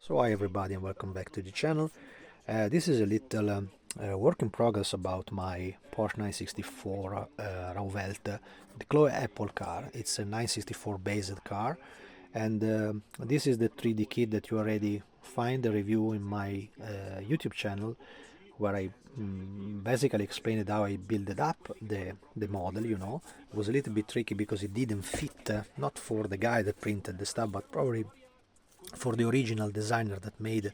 So hi everybody and welcome back to the channel. This is a little work in progress about my Porsche 964 Rauwelt, the Clohe Apple car. It's a 964 based car, and this is the 3D kit that you already find the review in my YouTube channel, where I basically explained how I built up the model. It was a little bit tricky because it didn't fit, not for the guy that printed the stuff, but probably for the original designer that made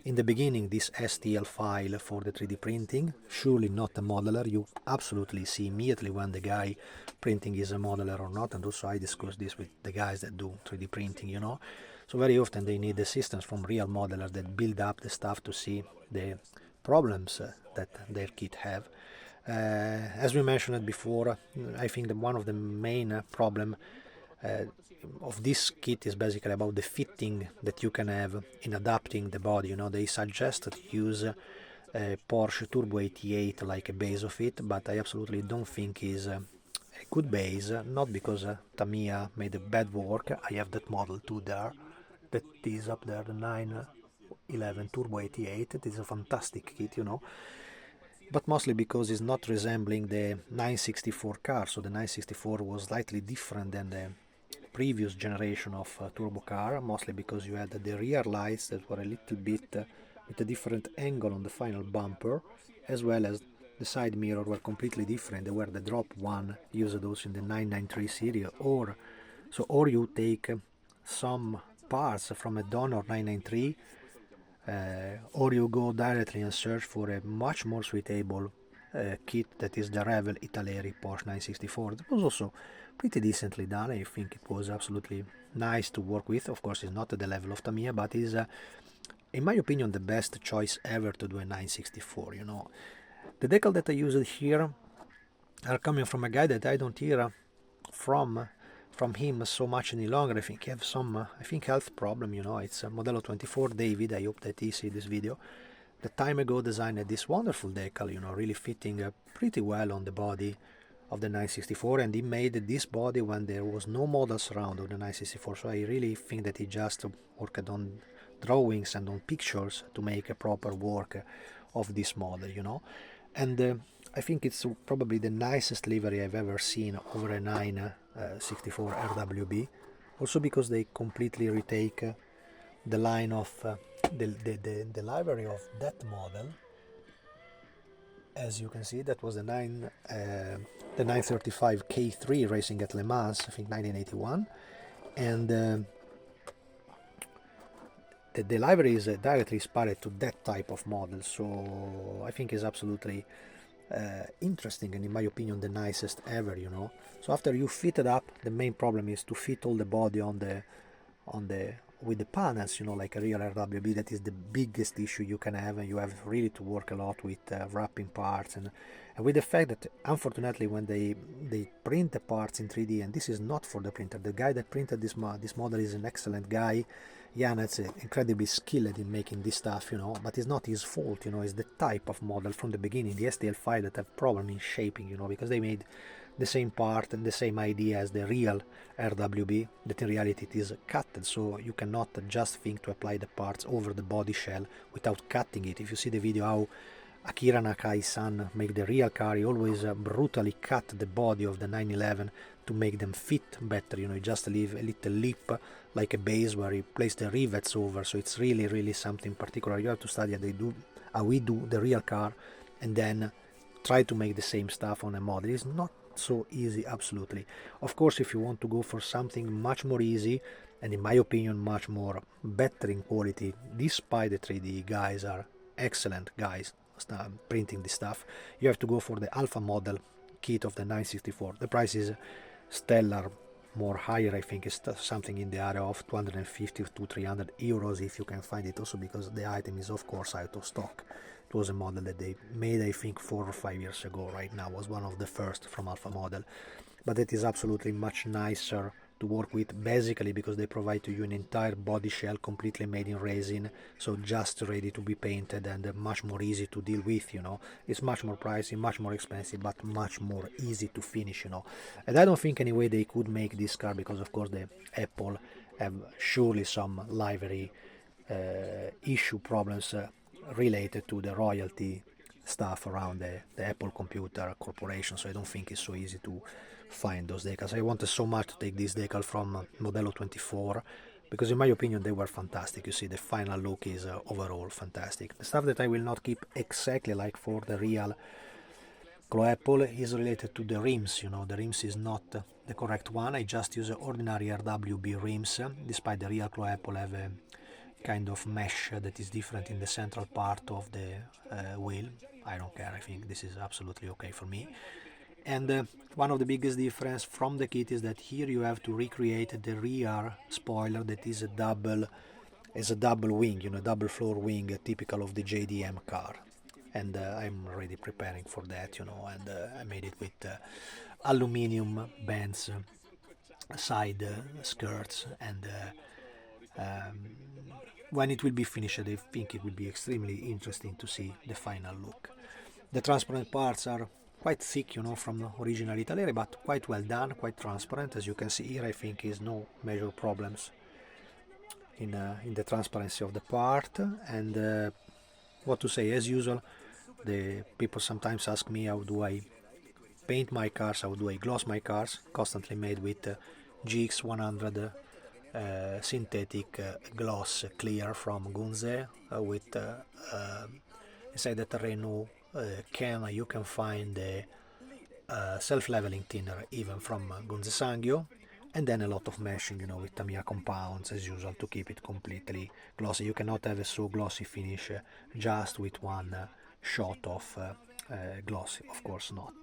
in the beginning this STL file for the 3D printing. Surely not a modeler. You absolutely see immediately when the guy printing is a modeler or not, and also I discussed this with the guys that do 3D printing. So very often they need assistance from real modelers that build up the stuff to see the problems that their kit have. As we mentioned before, I think that one of the main problem of this kit is basically about the fitting that you can have in adapting the body. They suggest to use a Porsche Turbo 88 like a base of it, but I absolutely don't think is a good base, not because Tamiya made a bad work. I have that model too there, that is up there, the 911 Turbo 88. It is a fantastic kit, but mostly because it's not resembling the 964 car. So the 964 was slightly different than the previous generation of turbo car, mostly because you had the rear lights that were a little bit with a different angle on the final bumper, as well as the side mirror were completely different. They were the drop one used also in the 993 series, or you take some parts from a Donor 993, or you go directly and search for a much more suitable kit that is the Revel Italeri Porsche 964. That was also pretty decently done. I think it was absolutely nice to work with. Of course, it's not at the level of Tamiya, but is, in my opinion, the best choice ever to do a 964. The decal that I used here are coming from a guy that I don't hear from him so much any longer. I think he have some health problem. It's Modello 24 David. I hope that he see this video. The time ago designed this wonderful decal, really fitting pretty well on the body of the 964, and he made this body when there was no models around of the 964. So I really think that he just worked on drawings and on pictures to make a proper work of this model. And I think it's probably the nicest livery I've ever seen over a 964 RWB, also because they completely retake the line of the livery of that model. As you can see, that was the 935 K3 racing at Le Mans, I think 1981, and the livery is directly inspired to that type of model. So I think it's absolutely interesting, and in my opinion the nicest ever. So after you fit it up, the main problem is to fit all the body on the with the panels, like a real RWB. That is the biggest issue you can have, and you have really to work a lot with wrapping parts, and with the fact that unfortunately when they print the parts in 3D, and this is not for the printer. The guy that printed this model is an excellent guy. Jan is incredibly skilled in making this stuff, but it's not his fault. It's the type of model from the beginning, the STL file, that have problem in shaping, because they made the same part and the same idea as the real RWB, that in reality it is cutted. So you cannot just think to apply the parts over the body shell without cutting it. If you see the video how Akira Nakai-san make the real car, he always brutally cut the body of the 911 to make them fit better. You just leave a little lip like a base where you place the rivets over. So it's really something particular. You have to study how we do the real car, and then try to make the same stuff on a model. It's not so easy, absolutely. Of course, if you want to go for something much more easy, and in my opinion much more better in quality, despite the 3D guys are excellent guys printing this stuff, you have to go for the alpha model kit of the 964. The price is stellar, more higher. I think it's something in the area of 250 to 300 euros if you can find it, also because the item is of course out of stock. It was a model that they made, I think, 4 or 5 years ago. Right now was one of the first from alpha model, but it is absolutely much nicer to work with, basically because they provide to you an entire body shell completely made in resin, so just ready to be painted, and much more easy to deal with. It's much more pricey, much more expensive, but much more easy to finish. And I don't think anyway they could make this car, because of course the Apple have surely some livery issue problems related to the royalty stuff around the Apple Computer Corporation, so I don't think it's so easy to find those decals. I wanted so much to take this decal from Modello 24 because in my opinion they were fantastic. You see, the final look is overall fantastic. The stuff that I will not keep exactly like for the real Clohe Apple is related to the rims. You know, the rims is not the correct one. I just use ordinary RWB rims, despite the real Clohe Apple have a kind of mesh that is different in the central part of the wheel. I don't care, I think this is absolutely okay for me. And one of the biggest difference from the kit is that here you have to recreate the rear spoiler that is a double wing, you know, double floor wing, typical of the JDM car. And I'm already preparing for that, you know, and I made it with aluminium bands, side skirts, and when it will be finished I think it will be extremely interesting to see the final look. The transparent parts are quite thick, you know, from original Italy, but quite well done, quite transparent. As you can see here, I think is no major problems in the transparency of the part. And what to say, as usual, the people sometimes ask me how do I paint my cars, how do I gloss my cars, constantly made with GX100 synthetic gloss clear from Gunze with inside the Renault can you can find the self-leveling thinner even from Gunze Sangyo, and then a lot of meshing, you know, with Tamiya compounds as usual to keep it completely glossy. You cannot have a so glossy finish just with one shot of glossy, of course not.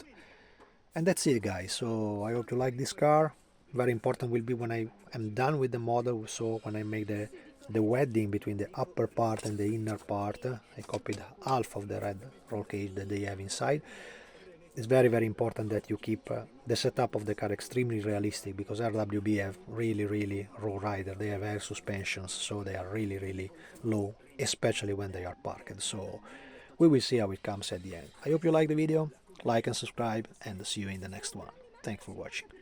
And that's it, guys. So I hope you like this car. Very important will be when I am done with the model, so when I make the wedding between the upper part and the inner part. I copied half of the red roll cage that they have inside. It's very important that you keep the setup of the car extremely realistic, because RWB have really raw rider. They have air suspensions, so they are really low, especially when they are parked. So we will see how it comes at the end. I hope you like the video. Like and subscribe, and see you in the next one. Thanks for watching.